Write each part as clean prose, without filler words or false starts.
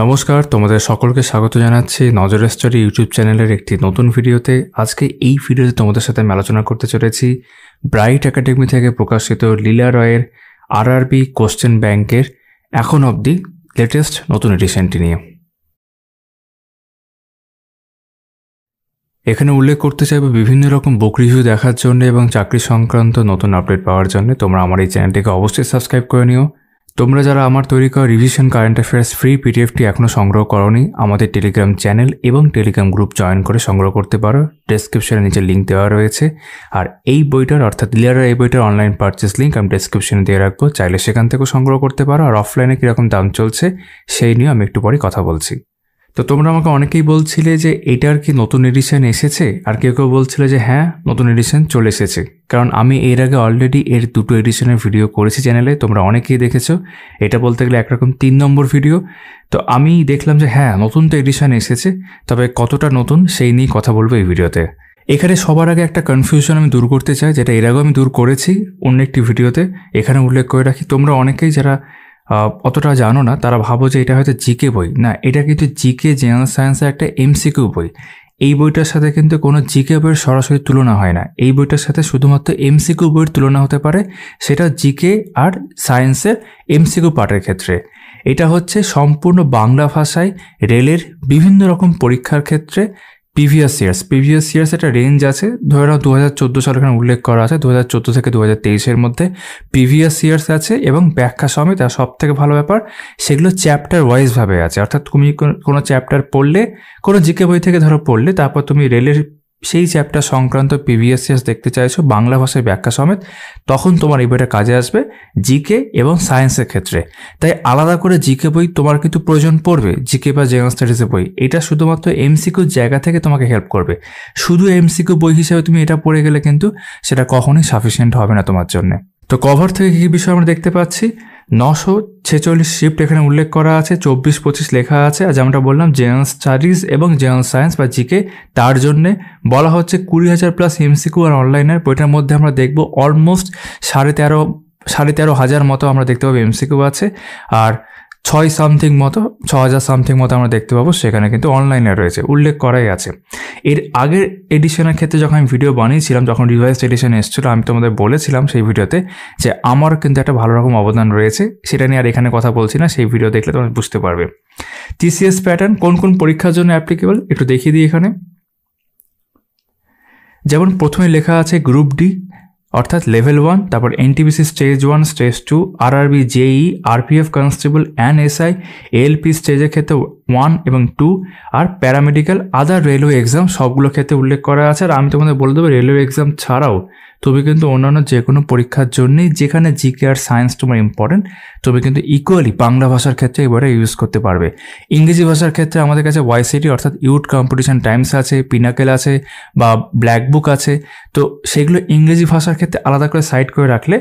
নমস্কার, তোমাদের সকলকে স্বাগত জানাচ্ছি নজর স্টোরি ইউটিউব চ্যানেলের একটি নতুন ভিডিওতে। আজকে এই ভিডিওতে তোমাদের সাথে আমি আলোচনা করতে চলেছি ব্রাইট একাডেমি থেকে প্রকাশিত লীলা রয়ের আরআরবি কোশ্চেন ব্যাংকের এখন অবধি লেটেস্ট নতুন এডিশনটি নিয়ে। এখানে উল্লেখ করতে চাইবো বিভিন্ন রকম বুক রিভিউ দেখার জন্য এবং চাকরি সংক্রান্ত নতুন আপডেট পাওয়ার জন্য তোমরা আমার এই চ্যানেলটিকে অবশ্যই সাবস্ক্রাইব করে নিও। তোমরা যারা আমার তৈরি করা রিভিশন কারেন্ট অ্যাফেয়ার্স ফ্রি পিডিএফটি এখনও সংগ্রহ করোনি, আমাদের টেলিগ্রাম চ্যানেল এবং টেলিগ্রাম গ্রুপ জয়েন করে সংগ্রহ করতে পারো। ডেসক্রিপশনে নিচে লিঙ্ক দেওয়া রয়েছে। আর এই বইটার অর্থাৎ লীলার এই বইটার অনলাইন পারচেস লিঙ্ক আমি ডেসক্রিপশনে দিয়ে রাখবো, চাইলে সেখান থেকেও সংগ্রহ করতে পারো। আর অফলাইনে কীরকম দাম চলছে সেই নিয়ে আমি একটু পরে কথা বলছি। তো তোমরা আমাকে অনেকেই বলছিলে যে এটার কি নতুন এডিশন এসেছে, আর কেউ কেউ বলছিল যে হ্যাঁ নতুন এডিশন চলে এসেছে। কারণ আমি এর আগে অলরেডি এর দুটো এডিশনের ভিডিও করেছি চ্যানেলে, তোমরা অনেকেই দেখেছো। এটা বলতে গেলে একরকম 3 নম্বর ভিডিও। তো আমি দেখলাম যে হ্যাঁ নতুন তো এডিশন এসেছে, তবে কতটা নতুন সেই নিয়ে কথা বলবো এই ভিডিওতে। এখানে সবার আগে একটা কনফিউশন আমি দূর করতে চাই, যেটা এর আগেও আমি দূর করেছি অন্য একটি ভিডিওতে। এখানে উল্লেখ করে রাখি, তোমরা অনেকেই যারা অতটা জানো না তারা ভাবো যে এটা হয়তো জিকে বই। না, এটা কিন্তু জিকে জেনারেল সায়েন্সের একটা এমসিকিউ বই। এই বইটার সাথে কিন্তু কোনো জিকে বইয়ের সরাসরি তুলনা হয় না। এই বইটার সাথে শুধুমাত্র এমসিকিউ বইয়ের তুলনা হতে পারে, সেটা জিকে আর সায়েন্সের এমসিকিউ পার্টের ক্ষেত্রে। এটা হচ্ছে সম্পূর্ণ বাংলা ভাষায় রেলের বিভিন্ন রকম পরীক্ষার ক্ষেত্রে প্রিভিয়াস ইয়ার্স একটা রেঞ্জ আছে। ধরে নাও 2014 সাল এখানে উল্লেখ করা আছে, 2014 থেকে 2023-এর মধ্যে প্রিভিয়াস ইয়ার্স আছে এবং ব্যাখ্যা সমেত। আর সব থেকে ভালো ব্যাপার, সেগুলো চ্যাপ্টার ওয়াইজভাবে আছে। অর্থাৎ তুমি কোনো চ্যাপ্টার পড়লে, কোনো জিকে বই থেকে ধরো পড়লে, তারপর তুমি রেলের সেই চ্যাপ্টার সংক্রান্ত প্রিভিয়াস ইয়ার্স দেখতে চাইছো বাংলা ভাষায় ব্যাখ্যা সমেত, তখন তোমার এই বইটা কাজে আসবে জিকে এবং সায়েন্সের ক্ষেত্রে। তাই আলাদা করে জিকে বই তোমার কিন্তু প্রয়োজন পড়বে, জিকে বা জেনারেল স্টাডিজের বই। এটা শুধুমাত্র এমসিকিউ জায়গা থেকে তোমাকে হেল্প করবে। শুধু এমসিকিউ বই হিসেবে তুমি এটা পড়ে গেলে কিন্তু সেটা কখনোই সাফিসিয়েন্ট হবে না তোমার জন্য। তো কভার থেকে কী বিষয় আমরা দেখতে পাচ্ছি, 946 শিফট এখানে উল্লেখ করা আছে, 24-25 লেখা আছে। আর যেমনটা বললাম, জেনারেল স্টাডিজ এবং জেনারেল সায়েন্স বা জিকে, তার জন্যে বলা হচ্ছে 20,000+ এমসিকিউ। আর অনলাইনের বইটার মধ্যে আমরা দেখব অলমোস্ট 13,500 মতো আমরা দেখতে পাবো এমসিকিউ আছে। আর 6,000 সামথিং মতো আমরা দেখতে পাবো সেখানে কিন্তু অনলাইনে রয়েছে, উল্লেখ করাই আছে। এর আগের এডিশনের ক্ষেত্রে যখন আমি ভিডিও বানিয়েছিলাম, যখন রিভাইজড এডিশন এসেছিলো, আমি তোমাদের বলেছিলাম সেই ভিডিওতে যে আমার কিন্তু একটা ভালো রকম অবদান রয়েছে। সেটা নিয়ে আর এখানে কথা বলছি না, সেই ভিডিও দেখলে তোমরা বুঝতে পারবে। টিসিএস প্যাটার্ন কোন কোন পরীক্ষার জন্য অ্যাপ্লিকেবল একটু দেখিয়ে দিই এখানে। যেমন প্রথমে লেখা আছে গ্রুপ ডি অর্থাৎ লেভেল 1, তারপর NTPC stage 1, stage 2, RRB, JE, RPF constable and SI, ALP স্টেজের ক্ষেত্রে 1 এবং 2, আর প্যারামেডিক্যাল আদার রেলওয়ে এক্সাম সবগুলোর ক্ষেত্রে উল্লেখ করা আছে। আর আমি তোমাদের বলে দেবো, রেলওয়ে এক্সাম ছাড়াও তুমি কিন্তু অন্যান্য যে কোনো পরীক্ষার জন্যেই যেখানে জিকে আর সায়েন্স তোমার ইম্পর্টেন্ট, তুমি কিন্তু ইকুয়ালি বাংলা ভাষার ক্ষেত্রে এবারে ইউজ করতে পারবে। ইংরেজি ভাষার ক্ষেত্রে আমাদের কাছে ওয়াইসিটি অর্থাৎ ইউথ কম্পিটিশন টাইমস আছে, পিনাকেল আছে বা ব্ল্যাক বুক আছে। তো সেগুলো ইংরেজি ভাষার ক্ষেত্রে আলাদা করে সাইড করে রাখলে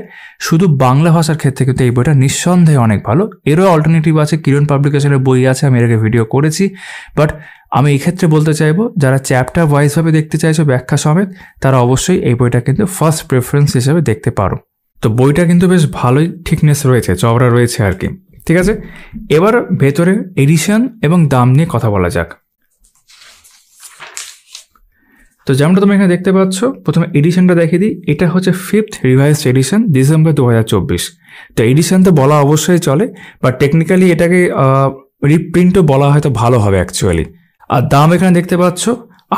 শুধু বাংলা ভাষার ক্ষেত্রে কিন্তু এই বইটা নিঃসন্দেহে অনেক ভালো। এরও অল্টারনেটিভ আছে, কিরণ পাবলিকেশনের বই আছে, আমি এর আগে ভিডিও করেছি। বাট আমি এই ক্ষেত্রে বলতে চাইবো, যারা চ্যাপ্টার ওয়াইজভাবে দেখতে চাইছো ব্যাখ্যা সমেত, তারা অবশ্যই এই বইটা কিন্তু ফার্স্ট প্রেফারেন্স হিসেবে দেখতে পারো। তো বইটা কিন্তু বেশ ভালোই থিকনেস রয়েছে, চওড়া রয়েছে আর কি। ঠিক আছে, এবার ভেতরে এডিশন এবং দাম নিয়ে কথা বলা যাক। তো যেমনটা তুমি এখানে দেখতে পাচ্ছ, প্রথমে এডিশনটা দেখিয়ে দিই। এটা হচ্ছে 5th রিভাইজড এডিশন, ডিসেম্বর 2024। তো এডিশন তো বলা অবশ্যই চলে, বাট টেকনিক্যালি এটাকে রিপ্রিন্টও বলা হয়তো ভালো হবে অ্যাকচুয়ালি। আর দাম এখানে দেখতে পাচ্ছ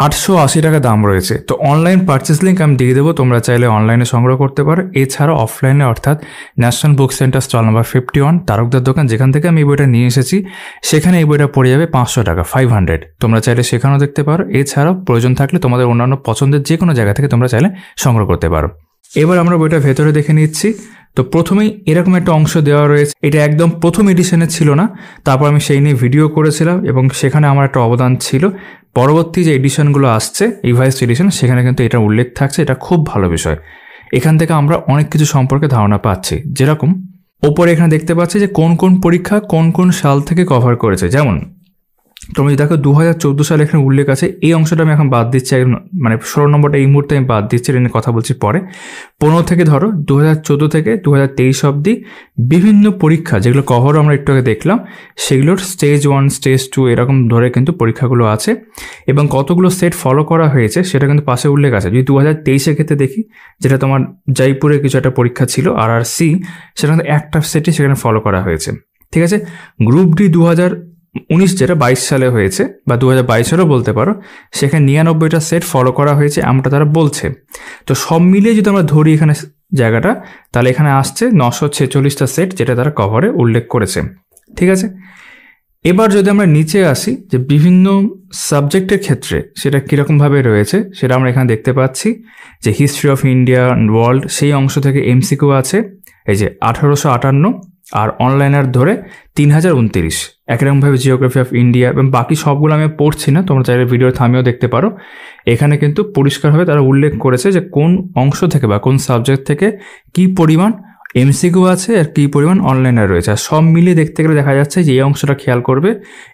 880 টাকা দাম রয়েছে। তো অনলাইন পারচেস লিঙ্ক আমি দিয়ে দেবো, তোমরা চাইলে অনলাইনে সংগ্রহ করতে পারো। এছাড়াও অফলাইনে অর্থাৎ national book centre stall number 51 তারকদার দোকান, যেখান থেকে আমি এই বইটা নিয়ে এসেছি, সেখানে এই বইটা পড়ে যাবে 500 টাকা, 500। তোমরা চাইলে সেখানেও দেখতে পারো। এছাড়াও প্রয়োজন থাকলে তোমাদের অন্যান্য পছন্দের যে কোনো জায়গা থেকে তোমরা চাইলে সংগ্রহ করতে পারো। এবার আমরা বইটা ভেতরে দেখে নিচ্ছি। তো প্রথমেই এরকম একটা অংশ দেওয়া রয়েছে, এটা একদম প্রথম এডিশনে ছিল না, তারপর আমি সেই নিয়ে ভিডিও করেছিলাম এবং সেখানে আমার একটা অবদান ছিল। পরবর্তী যে এডিশনগুলো আসছে রিভাইজড এডিশন, সেখানে কিন্তু এটা উল্লেখ থাকছে, এটা খুব ভালো বিষয়। এখান থেকে আমরা অনেক কিছু সম্পর্কে ধারণা পাচ্ছি। যেরকম ওপরে এখানে দেখতে পাচ্ছি যে কোন কোন পরীক্ষা কোন কোন সাল থেকে কভার করেছে। যেমন তোমরা যদি দেখো 2014 সালে এখানে উল্লেখ আছে, এই অংশটা আমি এখন বাদ দিচ্ছি, মানে 16 নম্বরটা এই মুহূর্তে আমি বাদ দিচ্ছি, এটা নিয়ে কথা বলছি পরে। 15 থেকে ধরো 2014 থেকে 2023 অবধি বিভিন্ন পরীক্ষা যেগুলো কভারও আমরা একটু আগে দেখলাম, সেগুলোর স্টেজ 1 স্টেজ 2 এরকম ধরে কিন্তু পরীক্ষাগুলো আছে, এবং কতগুলো সেট ফলো করা হয়েছে সেটা কিন্তু পাশে উল্লেখ আছে। যদি 2023-এর ক্ষেত্রে দেখি, যেটা তোমার জয়পুরে কিছু একটা পরীক্ষা ছিল RRC, সেটা কিন্তু একটা সেটই সেখানে ফলো করা হয়েছে। ঠিক আছে, গ্রুপ ডি 2019 যেটা 22 সালে হয়েছে, বা 2022-এরও বলতে পারো, সেখানে 99টা সেট ফলো করা হয়েছে এমনটা তারা বলছে। তো সব মিলিয়ে যদি আমরা ধরি এখানে জায়গাটা, তাহলে এখানে আসছে 946টা সেট, যেটা তারা কভারে উল্লেখ করেছে। ঠিক আছে, এবার যদি আমরা নিচে আসি যে বিভিন্ন সাবজেক্টের ক্ষেত্রে সেটা কীরকমভাবে রয়েছে, সেটা আমরা এখানে দেখতে পাচ্ছি যে history of India and world সেই অংশ থেকে MCQ আছে, এই যে 1858, আর অনলাইনার ধরে 3029, একরকমভাবে জিওগ্রাফি অফ ইন্ডিয়া, এবং বাকি সবগুলো আমি পড়ছি না, তোমরা চাইলে ভিডিওর থামিয়েও দেখতে পারো। এখানে কিন্তু পরিষ্কারভাবে তারা উল্লেখ করেছে যে কোন অংশ থেকে বা কোন সাবজেক্ট থেকে কী পরিমাণ MCQ আছে আর কী পরিমাণ অনলাইনার রয়েছে। আর সব মিলিয়ে দেখতে গেলে দেখা যাচ্ছে যে এই অংশটা খেয়াল করবে,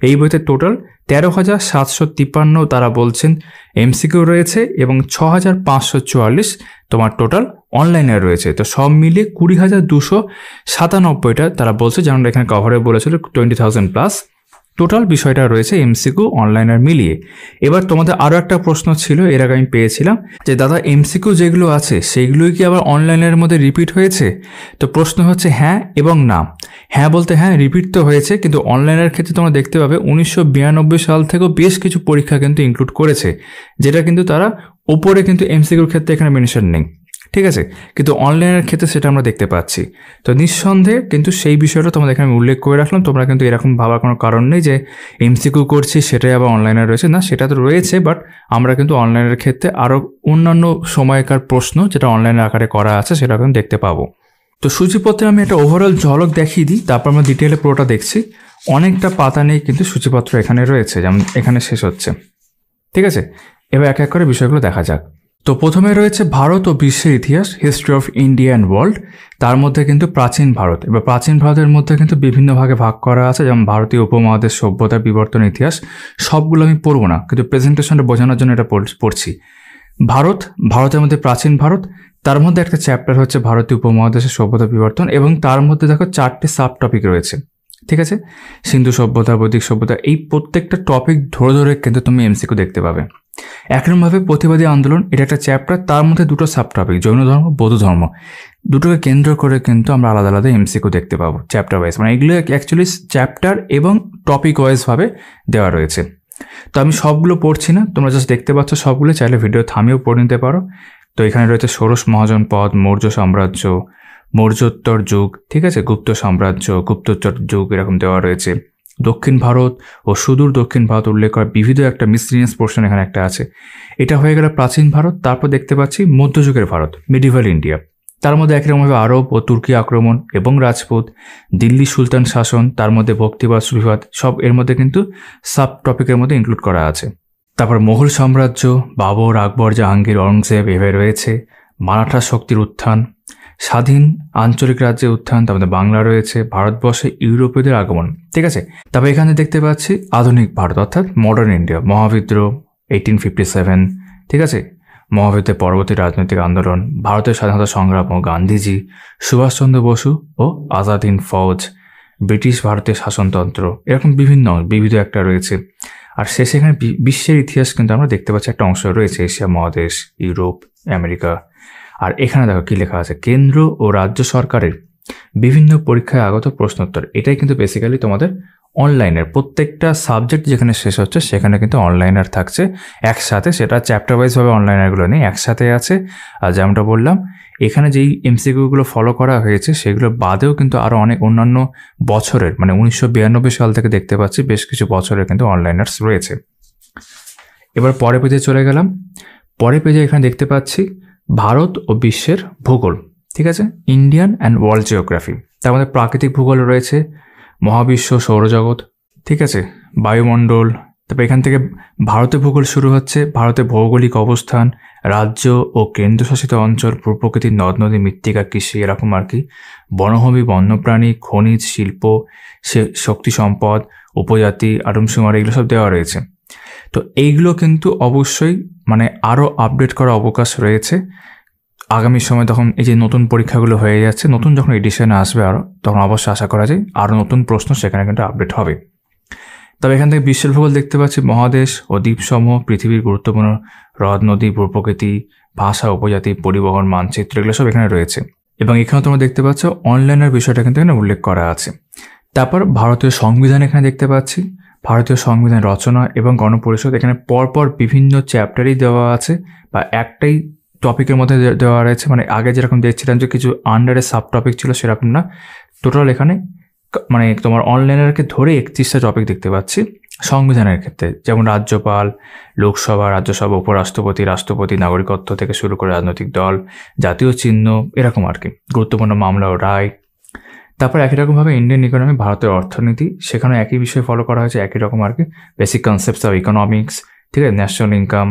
এই বইতে টোটাল 13,753 তারা বলছেন MCQ রয়েছে, এবং 6,544 তোমার টোটাল অনলাইনে রয়েছে। তো সব মিলিয়ে 20,297টা তারা বলছে, যেমন এখানে কভারে বলেছিল 20,000 প্লাস টোটাল বিষয়টা রয়েছে MCQ অনলাইনার মিলিয়ে। এবার তোমাদের আরও একটা প্রশ্ন ছিল, এর আগে আমি পেয়েছিলাম যে দাদা MCQ যেগুলো আছে সেইগুলোই কি আবার অনলাইনের মধ্যে রিপিট হয়েছে? তো প্রশ্ন হচ্ছে হ্যাঁ এবং না। হ্যাঁ বলতে হ্যাঁ, রিপিট তো হয়েছে, কিন্তু অনলাইনের ক্ষেত্রে তোমরা দেখতে পাবে 1992 সাল থেকেও বেশ কিছু পরীক্ষা কিন্তু ইনক্লুড করেছে, যেটা কিন্তু তারা ওপরে কিন্তু MCQর ক্ষেত্রে এখানে মেনশন নেই। ঠিক আছে, কিন্তু অনলাইনের ক্ষেত্রে সেটা আমরা দেখতে পাচ্ছি। তো নিঃসন্দেহে কিন্তু সেই বিষয়টা তোমাদের এখানে আমি উল্লেখ করে রাখলাম। তোমরা কিন্তু এরকম ভাবার কোনো কারণ নেই যে MCQ করছি সেটাই আবার অনলাইনে রয়েছে, না, সেটা তো রয়েছে, বাট আমরা কিন্তু অনলাইনের ক্ষেত্রে আরও অন্যান্য সময়কার প্রশ্ন যেটা অনলাইনের আকারে করা আছে সেটা কিন্তু দেখতে পাবো। তো সূচিপত্রে আমি একটা ওভারঅল ঝলক দেখিয়ে দিই, তারপর আমরা ডিটেলে পুরোটা দেখছি। অনেকটা পাতা নেই কিন্তু সূচিপত্র এখানে রয়েছে, যেমন এখানে শেষ হচ্ছে। ঠিক আছে, এবার এক এক করে বিষয়গুলো দেখা যাক। তো প্রথমে রয়েছে ভারত ও বিশ্বের ইতিহাস, history of India and world. তার মধ্যে কিন্তু প্রাচীন ভারত, এবার প্রাচীন ভারতের মধ্যে কিন্তু বিভিন্ন ভাগে ভাগ করা আছে, যেমন ভারতীয় উপমহাদেশ, সভ্যতা, বিবর্তন, ইতিহাস। সবগুলো আমি পড়বো না, কিন্তু প্রেজেন্টেশনটা বোঝানোর জন্য এটা পড়ছি। ভারতের মধ্যে প্রাচীন ভারত, তার মধ্যে একটা চ্যাপ্টার হচ্ছে ভারতীয় উপমহাদেশের সভ্যতা বিবর্তন, এবং তার মধ্যে দেখো 4টে সাব টপিক রয়েছে। ঠিক আছে, সিন্ধু সভ্যতা, বৈদিক সভ্যতা, এই প্রত্যেকটা টপিক ধরে ধরে কিন্তু তুমি MCQ দেখতে পাবে। একরকমভাবে প্রতিবাদী আন্দোলন, এটা একটা চ্যাপ্টার, তার মধ্যে 2টো সাব টপিক, জৈন ধর্ম, বৌদ্ধ ধর্ম, দুটোকে কেন্দ্র করে কিন্তু আমরা আলাদা আলাদা MCQ দেখতে পাবো চ্যাপ্টার ওয়াইজ। মানে এগুলো অ্যাকচুয়ালি চ্যাপ্টার এবং টপিক ওয়াইজভাবে দেওয়া রয়েছে। তো আমি সবগুলো পড়ছি না, তোমরা জাস্ট দেখতে পাচ্ছ সবগুলো, চাইলে ভিডিও থামিয়েও পড়ে নিতে পারো। তো এখানে রয়েছে ষোড়শ মহাজনপদ, মৌর্য সাম্রাজ্য, মৌর্যোত্তর যুগ, ঠিক আছে, গুপ্ত সাম্রাজ্য, গুপ্তোত্তর যুগ, এরকম দেওয়া রয়েছে। দক্ষিণ ভারত ও সুদূর দক্ষিণ ভারত উল্লেখ করা বিবিধ একটা মিসলিনিয়াস পোর্শন এখানে একটা আছে। এটা হয়ে গেল প্রাচীন ভারত। তারপর দেখতে পাচ্ছি মধ্যযুগের ভারত, মিডিভাল ইন্ডিয়া। তার মধ্যে একরকমভাবে আরব ও তুর্কি আক্রমণ এবং রাজপুত, দিল্লি সুলতান শাসন, তার মধ্যে ভক্তিবাদ, সুফিবাদ, সব এর মধ্যে কিন্তু সাব টপিকের মধ্যে ইনক্লুড করা আছে। তারপর মোগল সাম্রাজ্য, বাবর, আকবর, জাহাঙ্গীর, অরঙ্গজেব, এভাবে রয়েছে। মারাঠা শক্তির উত্থান, স্বাধীন আঞ্চলিক রাজ্যের উত্থান, তার মধ্যে বাংলা রয়েছে। ভারতবর্ষে ইউরোপীয়দের আগমন, ঠিক আছে। তারপর এখানে দেখতে পাচ্ছি আধুনিক ভারত অর্থাৎ মডার্ন ইন্ডিয়া, মহাবিদ্রোহ 1857, ঠিক আছে, মহাবিদ্রোহের পরবর্তী রাজনৈতিক আন্দোলন, ভারতের স্বাধীনতা সংগ্রাম ও গান্ধীজি, সুভাষচন্দ্র বসু ও আজাদ হিন্দ ফৌজ, ব্রিটিশ ভারতের শাসনতন্ত্র, এরকম বিবিধ একটা রয়েছে। আর শেষে এখানে বিশ্বের ইতিহাস কিন্তু আমরা দেখতে পাচ্ছি একটা অংশ রয়েছে, এশিয়া মহাদেশ, ইউরোপ, আমেরিকা। আর এখানে দেখো কি লেখা আছে, কেন্দ্র ও রাজ্য সরকারের বিভিন্ন পরীক্ষায় আগত প্রশ্নোত্তর। এটাই কিন্তু বেসিক্যালি তোমাদের অনলাইনের প্রত্যেকটা সাবজেক্ট যেখানে শেষ হচ্ছে সেখানে কিন্তু অনলাইনার থাকছে একসাথে, সেটা চ্যাপ্টার ওয়াইজভাবে অনলাইনারগুলো নেই, একসাথে আছে। আর যেমনটা বললাম, এখানে যেই MCQগুলো ফলো করা হয়েছে সেগুলো বাদেও কিন্তু আরও অনেক অন্যান্য বছরের, মানে 1992 সাল থেকে দেখতে পাচ্ছি বেশ কিছু বছরের কিন্তু অনলাইনার্স রয়েছে। এবার পরের পেজে চলে গেলাম। পরের পেজে এখানে দেখতে পাচ্ছি ভারত ও বিশ্বের ভূগোল, ঠিক আছে, ইন্ডিয়ান অ্যান্ড ওয়ার্ল্ড জিওগ্রাফি। তার মধ্যে প্রাকৃতিক ভূগোল রয়েছে, মহাবিশ্ব, সৌরজগৎ, ঠিক আছে, বায়ুমণ্ডল। তারপর এখান থেকে ভারতের ভূগোল শুরু হচ্ছে, ভারতের ভৌগোলিক অবস্থান, রাজ্য ও কেন্দ্রশাসিত অঞ্চল, ভূপ্রকৃতির, নদ নদী, মৃত্তিকা, কৃষি, এরকম আর কি, বনভূমি, বন্যপ্রাণী, খনিজ, শিল্প, শক্তি সম্পদ, উপজাতি, আদমশুমারি এগুলো সব দেওয়া রয়েছে। তো এইগুলো কিন্তু অবশ্যই মানে আরও আপডেট করার অবকাশ রয়েছে আগামী সময়। তখন এই যে নতুন পরীক্ষাগুলো হয়ে যাচ্ছে, নতুন যখন এডিশনে আসবে আরও, তখন অবশ্যই আশা করা যায় আরও নতুন প্রশ্ন সেখানে কিন্তু আপডেট হবে। তবে এখান থেকে বিশ্বের ভূগোল দেখতে পাচ্ছি মহাদেশ ও দ্বীপসমূহ, পৃথিবীর গুরুত্বপূর্ণ হ্রদ, নদী, ভূপ্রকৃতি, ভাষা, উপজাতি, পরিবহন, মানচিত্র এগুলো সব এখানে রয়েছে। এবং এখানে তোমরা দেখতে পাচ্ছ অনলাইনের বিষয়টা কিন্তু এখানে উল্লেখ করা আছে। তারপর ভারতীয় সংবিধান এখানে দেখতে পাচ্ছি, ভারতীয় সংবিধান রচনা এবং গণপরিষদ এখানে পরপর বিভিন্ন চ্যাপ্টারই দেওয়া আছে, বা একটাই টপিকের মধ্যে দেওয়া রয়েছে। মানে আগে যেরকম দেখছিলাম যে কিছু আন্ডারে সাব টপিক ছিল, সেরকম না, টোটাল এখানে মানে তোমার অনলাইনেরকে ধরে 31টা টপিক দেখতে পাচ্ছি সংবিধানের ক্ষেত্রে। যেমন রাজ্যপাল, লোকসভা, রাজ্যসভা, উপরাষ্ট্রপতি, রাষ্ট্রপতি, নাগরিকত্ব থেকে শুরু করে রাজনৈতিক দল, জাতীয় চিহ্ন, এরকম আর কি, গুরুত্বপূর্ণ মামলা ও রায়। তারপর একই রকমভাবে ইন্ডিয়ান ইকোনমি, ভারতের অর্থনীতি, সেখানে একই বিষয় ফলো করা হয়েছে, একই রকম আর কি, বেসিক কনসেপ্টস অফ ইকোনমিক্স, ঠিক আছে, ন্যাশনাল ইনকাম।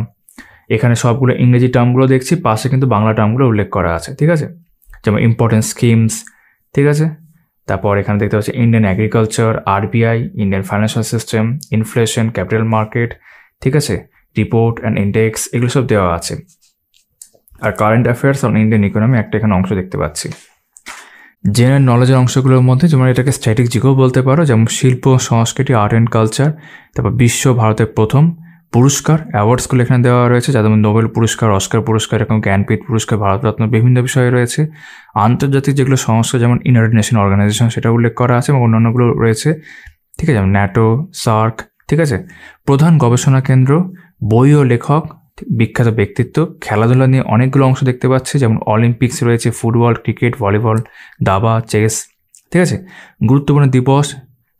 এখানে সবগুলো ইংরেজি টার্মগুলো দেখছি, পাশে কিন্তু বাংলা টার্মগুলো উল্লেখ করা আছে, ঠিক আছে, যেমন ইম্পর্টেন্ট স্কিমস, ঠিক আছে। তারপর এখানে দেখতে পাচ্ছি Indian agriculture, RBI, Indian financial system, inflation, capital market, ঠিক আছে, রিপোর্ট অ্যান্ড ইন্ডেক্স, এগুলো সব দেওয়া আছে। আর current affairs on Indian economy একটা এখানে অংশ দেখতে পাচ্ছি। জেনারেল নলেজের অংশগুলোর মধ্যে যেমন এটাকে স্ট্র্যাটেজিকও বলতে পারো, যেমন শিল্প, সংস্কৃতি, আর্ট অ্যান্ড কালচার। তারপর বিশ্ব, ভারতের প্রথম পুরস্কার, অ্যাওয়ার্ডসগুলো এখানে দেওয়া রয়েছে, যাদের মধ্যে নোবেল পুরস্কার, অস্কার পুরস্কার, এরকম জ্ঞানপীঠ পুরস্কার, ভারতরত্ন, বিভিন্ন বিষয়ে রয়েছে। আন্তর্জাতিক যেগুলো সংস্থা, যেমন ইউনাইটেড নেশন অর্গানাইজেশন, সেটা উল্লেখ করা আছে, এবং অন্যান্যগুলো রয়েছে, ঠিক আছে, যেমন ন্যাটো, সার্ক, ঠিক আছে। প্রধান গবেষণা কেন্দ্র, বই ও লেখক, বিখ্যাত ব্যক্তিত্ব, খেলাধুলা নিয়ে অনেকগুলো অংশ দেখতে পাচ্ছি, যেমন অলিম্পিক্স রয়েছে, ফুটবল, ক্রিকেট, ভলিবল, দাবা, চেস, ঠিক আছে। গুরুত্বপূর্ণ দিবস,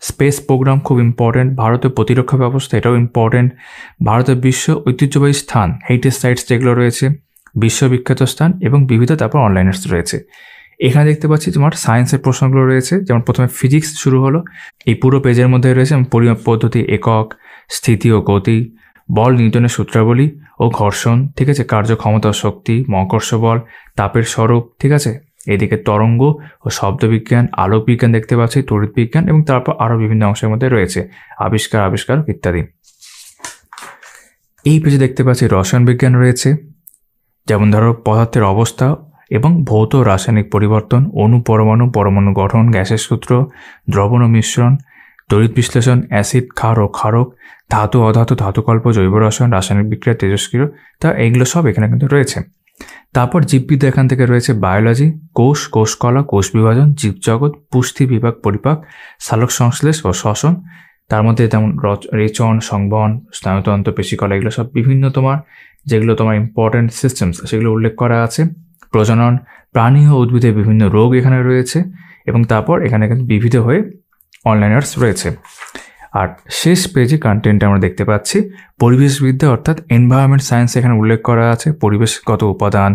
স্পেস প্রোগ্রাম খুব ইম্পর্টেন্ট, ভারতের প্রতিরক্ষা ব্যবস্থা এটাও ইম্পর্টেন্ট, ভারতের বিশ্ব ঐতিহ্যবাহী স্থান, হেরিটেজ সাইটস যেগুলো রয়েছে, বিশ্ববিখ্যাত স্থান, এবং বিবিধ তারপর অনলাইনার্স রয়েছে। এখানে দেখতে পাচ্ছি তোমার সায়েন্সের প্রশ্নগুলো রয়েছে, যেমন প্রথমে ফিজিক্স শুরু হলো, এই পুরো পেজের মধ্যে রয়েছে পরিমাপ পদ্ধতি, একক, স্থিতি ও গতি, বল, নিউটনের সূত্রাবলী ও ঘর্ষণ, ঠিক আছে, কার্যক্ষমতা, শক্তি, মহাকর্ষ বল, তাপের স্বরূপ, ঠিক আছে। এদিকে তরঙ্গ ও শব্দবিজ্ঞান, আলোক বিজ্ঞান দেখতে পাচ্ছি, তড়িৎ বিজ্ঞান, এবং তারপর আরও বিভিন্ন অংশের মধ্যে রয়েছে আবিষ্কার ইত্যাদি। এই পেজে দেখতে পাচ্ছি রসায়ন বিজ্ঞান রয়েছে, যেমন ধরো পদার্থের অবস্থা এবং ভৌত রাসায়নিক পরিবর্তন, অণু, পরমাণু, পরমাণু গঠন, গ্যাসের সূত্র, দ্রবণ ও মিশ্রণ, তড়িৎ বিশ্লেষণ, অ্যাসিড, ক্ষার ও ক্ষারক, ধাতু, অধাতু, ধাতুকল্প, জৈব রসায়ন, রাসায়নিক বিক্রিয়া, তেজস্ক্রিয়, তা এইগুলো সব এখানে কিন্তু রয়েছে। তারপর জীববিদ্যা এখান থেকে রয়েছে, বায়োলজি, কোষ, কোষকলা, কোষ বিভাজন, জীবজগৎ, পুষ্টি, বিভাগ, পরিপাক, সালোক সংশ্লেষ ও শ্বসন, তার মধ্যে যেমন রেচন, সংবহন, স্নায়ুতন্ত্র, পেশিকলা, এগুলো সব বিভিন্ন তোমার যেগুলো তোমার ইম্পর্টেন্ট সিস্টেমস সেগুলো উল্লেখ করা আছে। প্রজনন, প্রাণী ও উদ্ভিদের বিভিন্ন রোগ এখানে রয়েছে, এবং তারপর এখানে কিন্তু বিবিধ হয়ে অনলাইনার্স রয়েছে। আর শেষ পেজে কন্টেন্ট আমরা দেখতে পাচ্ছি পরিবেশবিদ্যা অর্থাৎ এনভায়রনমেন্ট সায়েন্স এখানে উল্লেখ করা আছে, পরিবেশগত উপাদান,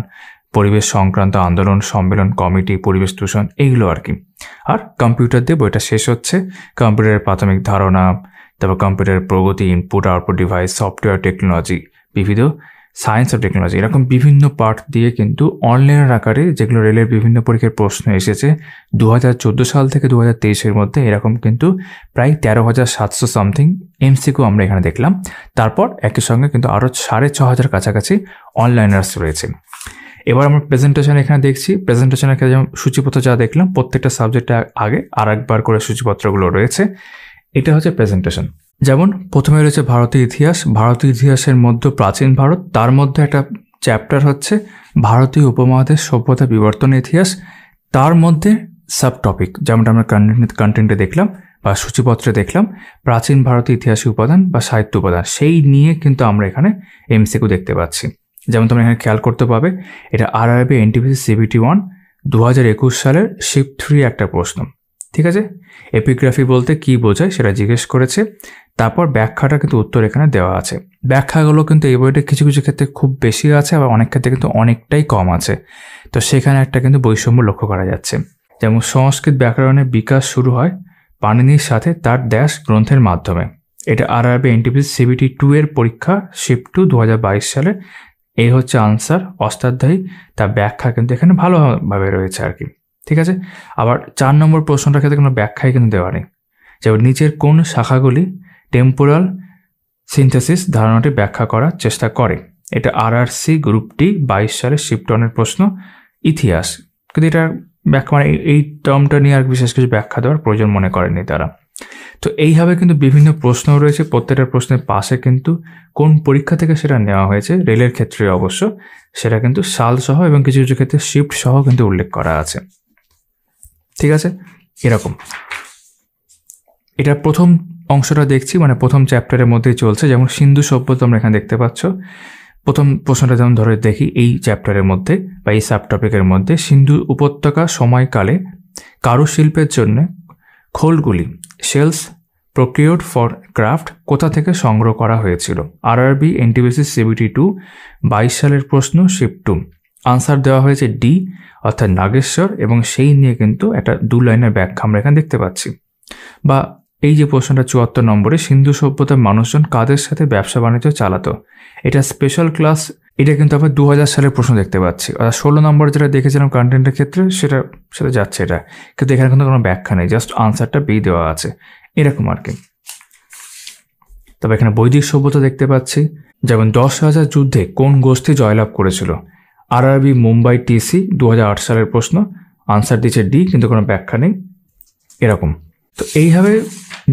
পরিবেশ সংক্রান্ত আন্দোলন, সম্মেলন, কমিটি, পরিবেশ দূষণ, এইগুলো আর কি। আর কম্পিউটার দিয়ে বইটা শেষ হচ্ছে, কম্পিউটারের প্রাথমিক ধারণা, তারপর কম্পিউটারের প্রগতি, input output device, software technology, বিবিধ সায়েন্স ও টেকনোলজি, এরকম বিভিন্ন পার্ট দিয়ে কিন্তু অনলাইনের আকারে যেগুলো রেলের বিভিন্ন পরীক্ষার প্রশ্ন এসেছে 2014 সাল থেকে 2023-এর মধ্যে, এরকম কিন্তু প্রায় 13,700 সামথিং এমসিকিউ আমরা এখানে দেখলাম। তারপর একই সঙ্গে কিন্তু আরও 6,500 কাছাকাছি অনলাইনার্স রয়েছে। এবার আমরা প্রেজেন্টেশন এখানে দেখছি, প্রেজেন্টেশনের ক্ষেত্রে যেমন সূচিপত্র যা দেখলাম, প্রত্যেকটা সাবজেক্টে আগে আর একবার করে সূচিপত্রগুলো রয়েছে। এটা হচ্ছে প্রেজেন্টেশন। যেমন প্রথমে রয়েছে ভারতীয় ইতিহাস, ভারতীয় ইতিহাসের মধ্যে প্রাচীন ভারত, তার মধ্যে একটা চ্যাপ্টার হচ্ছে ভারতীয় উপমহাদেশ সভ্যতা বিবর্তনের ইতিহাস, তার মধ্যে সাব টপিক যেমনটা আমরা কন্টেন্টে দেখলাম বা সূচিপত্রে দেখলাম, প্রাচীন ভারতীয় ইতিহাসী উপাদান বা সাহিত্য উপাদান, সেই নিয়ে কিন্তু আমরা এখানে এমসিকিউ দেখতে পাচ্ছি। যেমন তোমরা এখানে খেয়াল করতে পাবে, এটা আরআরবি এনটিপিসি সিবিটি 1 2021 সালের শিফট 3 একটা প্রশ্ন, ঠিক আছে। এপিগ্রাফি বলতে কি বোঝায় সেটা জিজ্ঞেস করেছে, তারপর ব্যাখ্যাটা কিন্তু উত্তর এখানে দেওয়া আছে। ব্যাখ্যাগুলো কিন্তু এই বইটা কিছু কিছু ক্ষেত্রে খুব বেশি আছে, আবার অনেক ক্ষেত্রে কিন্তু অনেকটাই কম আছে, তো সেখানে একটা কিন্তু বৈষম্য লক্ষ্য করা যাচ্ছে। যেমন সংস্কৃত ব্যাকরণের বিকাশ শুরু হয় পাণিনির সাথে তার ড্যাশ গ্রন্থের মাধ্যমে, এটা আরআরবি এনটিপিসি সিবিটি 2 এর পরীক্ষা শিফট 2 2022 সালে। এই হচ্ছে আনসার, অষ্টাধ্যায়ী, তার ব্যাখ্যা কিন্তু এখানে ভালোভাবে রয়েছে আর কি, ঠিক আছে। আবার 4 নম্বর প্রশ্নটার ক্ষেত্রে কোনো ব্যাখ্যাই কিন্তু দেওয়া নেই, যেমন নিচের কোন শাখাগুলি টেম্পোরাল সিনথেসিস ধারণাটি ব্যাখ্যা করার চেষ্টা করে? এটা RRC গ্রুপ ডি 22 সালে শিপটনের প্রশ্ন, ইতিহাস। কিন্তু এটা ব্যাখ্যা মানে এই টার্মটা নিয়ে আর বিশেষ কিছু ব্যাখ্যা দেওয়ার প্রয়োজন মনে করেনি তারা। তো এইভাবে কিন্তু বিভিন্ন প্রশ্ন রয়েছে, প্রত্যেকটা প্রশ্নের পাশে কিন্তু কোন পরীক্ষা থেকে সেটা নেওয়া হয়েছে, রেলের ক্ষেত্রে অবশ্য সেটা কিন্তু সাল সহ এবং কিছু কিছু ক্ষেত্রে শিফট সহ কিন্তু উল্লেখ করা আছে। ঠিক আছে, এরকম। এটা প্রথম অংশটা দেখছি, মানে প্রথম চ্যাপ্টারের মধ্যেই চলছে। যেমন সিন্ধু সভ্যতা আমরা এখানে দেখতে পাচ্ছ। প্রথম প্রশ্নটা যেমন ধরে দেখি এই চ্যাপ্টারের মধ্যে বা এই সাব টপিকের মধ্যে, সিন্ধু উপত্যকা সময়কালে কারুশিল্পের জন্য খোলগুলি শেলস প্রক্রিয়ড ফর ক্রাফট কোথা থেকে সংগ্রহ করা হয়েছিল? RRB NTPC CBT 2 22 সালের প্রশ্ন, শিফট 2। আনসার দেওয়া হয়েছে ডি অর্থাৎ নাগেশ্বর, এবং সেই নিয়ে কিন্তু একটা 2 লাইনের ব্যাখ্যা আমরা এখানে দেখতে পাচ্ছি। বা এই যে প্রশ্নটা 74 নম্বরে, সিন্ধু সভ্যতার মানুষজন কাদের সাথে ব্যবসা বাণিজ্য চালাতো? এটা স্পেশাল ক্লাস, এটা কিন্তু আবার 2000 সালের প্রশ্ন দেখতে পাচ্ছি। অর্থাৎ 16 নম্বর যেটা দেখেছিলাম কন্টেন্টের ক্ষেত্রে সেটা যাচ্ছে এটা, কিন্তু এখানে কিন্তু কোনো ব্যাখ্যা নেই, জাস্ট আনসারটা বি দেওয়া আছে, এরকম আর কি। তবে এখানে বৈদিক সভ্যতা দেখতে পাচ্ছি। যেমন 10,000 যুদ্ধে কোন গোষ্ঠী জয়লাভ করেছিল? RRB মুম্বাই TC 2008 সালের প্রশ্ন, আনসার দিচ্ছে ডি, কিন্তু কোনো ব্যাখ্যা নেই, এরকম। তো এইভাবে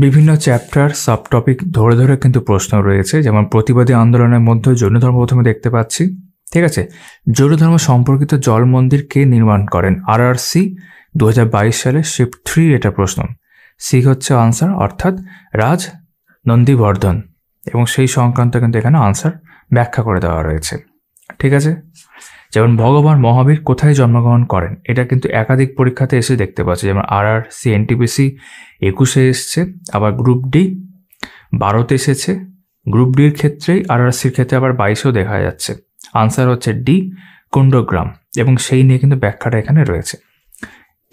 বিভিন্ন চ্যাপ্টার সাব টপিক ধরে ধরে কিন্তু প্রশ্ন রয়েছে। যেমন প্রতিবাদী আন্দোলনের মধ্যে জৈন ধর্ম প্রথমে দেখতে পাচ্ছি। ঠিক আছে, জৈন ধর্ম সম্পর্কিত জল মন্দির কে নির্মাণ করেন? RRC 2022 সালে শিফট 3 এটা প্রশ্ন, সি হচ্ছে আনসার, অর্থাৎ রাজ নন্দীবর্ধন, এবং সেই সংক্রান্ত কিন্তু এখানে আনসার ব্যাখ্যা করে দেওয়া রয়েছে। ঠিক আছে, যেমন ভগবান মহাবীর কোথায় জন্মগ্রহণ করেন? এটা কিন্তু একাধিক পরীক্ষাতে এসে দেখতে পাচ্ছি। যেমন RRC NTPC 21 এসছে, আবার গ্রুপ ডি 12 এসেছে, গ্রুপ ডির ক্ষেত্রেই RRCর ক্ষেত্রে আবার 22-এও দেখা যাচ্ছে। আনসার হচ্ছে ডি কুণ্ডগ্রাম, এবং সেই নিয়ে কিন্তু ব্যাখ্যাটা এখানে রয়েছে।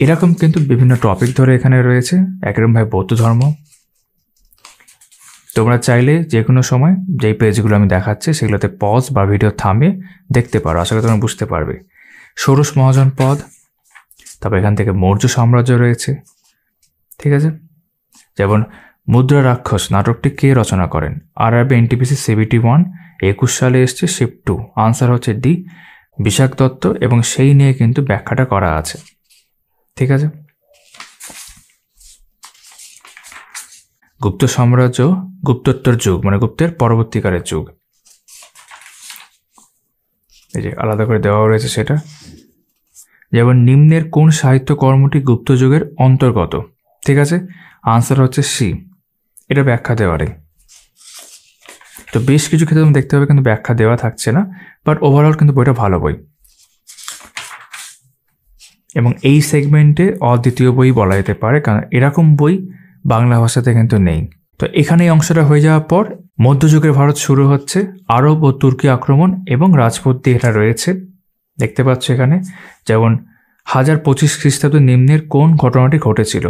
এরকম কিন্তু বিভিন্ন টপিক ধরে এখানে রয়েছে। একরকমভাবে বৌদ্ধ ধর্ম, তোমরা চাইলে যে কোনো সময় যেই পেজগুলো আমি দেখাচ্ছি সেগুলোতে পজ বা ভিডিও থামিয়ে দেখতে পারো, আশা করি তোমরা বুঝতে পারবে। ষোড়শ মহাজন পদ, তারপর এখান থেকে মৌর্য সাম্রাজ্য রয়েছে। ঠিক আছে, যেমন মুদ্রা রাক্ষস নাটকটি কে রচনা করেন? RRB NTPC CBT 1 21 সালে এসছে, শিফট 2। আনসার হচ্ছে ডি বিশাখ দত্ত, এবং সেই নিয়ে কিন্তু ব্যাখ্যাটা করা আছে। ঠিক আছে, গুপ্ত সাম্রাজ্য গুপ্তোত্তর যুগ, মানে গুপ্তের পরবর্তীকালের যুগ, এই যে আলাদা করে দেওয়া রয়েছে সেটা। যেমন নিম্নের কোন সাহিত্য কর্মটি গুপ্ত যুগের অন্তর্গত? ঠিক আছে, আনসার হচ্ছে সি, এটা ব্যাখ্যা দেওয়ারই। তো বেশ কিছু ক্ষেত্রে তুমি দেখতে পাবে কিন্তু ব্যাখ্যা দেওয়া থাকছে না, বাট ওভারঅল কিন্তু বইটা ভালো বই, এবং এই সেগমেন্টে অদ্বিতীয় বই বলা যেতে পারে, কারণ এরকম বই বাংলা ভাষাতে কিন্তু নেই। তো এখানে এই অংশটা হয়ে যাওয়ার পর মধ্যযুগের ভারত শুরু হচ্ছে, আরব ও তুর্কি আক্রমণ এবং রাজপথ দিয়ে এটা রয়েছে, দেখতে পাচ্ছ এখানে। যেমন 1025 খ্রিস্টাব্দে নিম্নের কোন ঘটনাটি ঘটেছিল?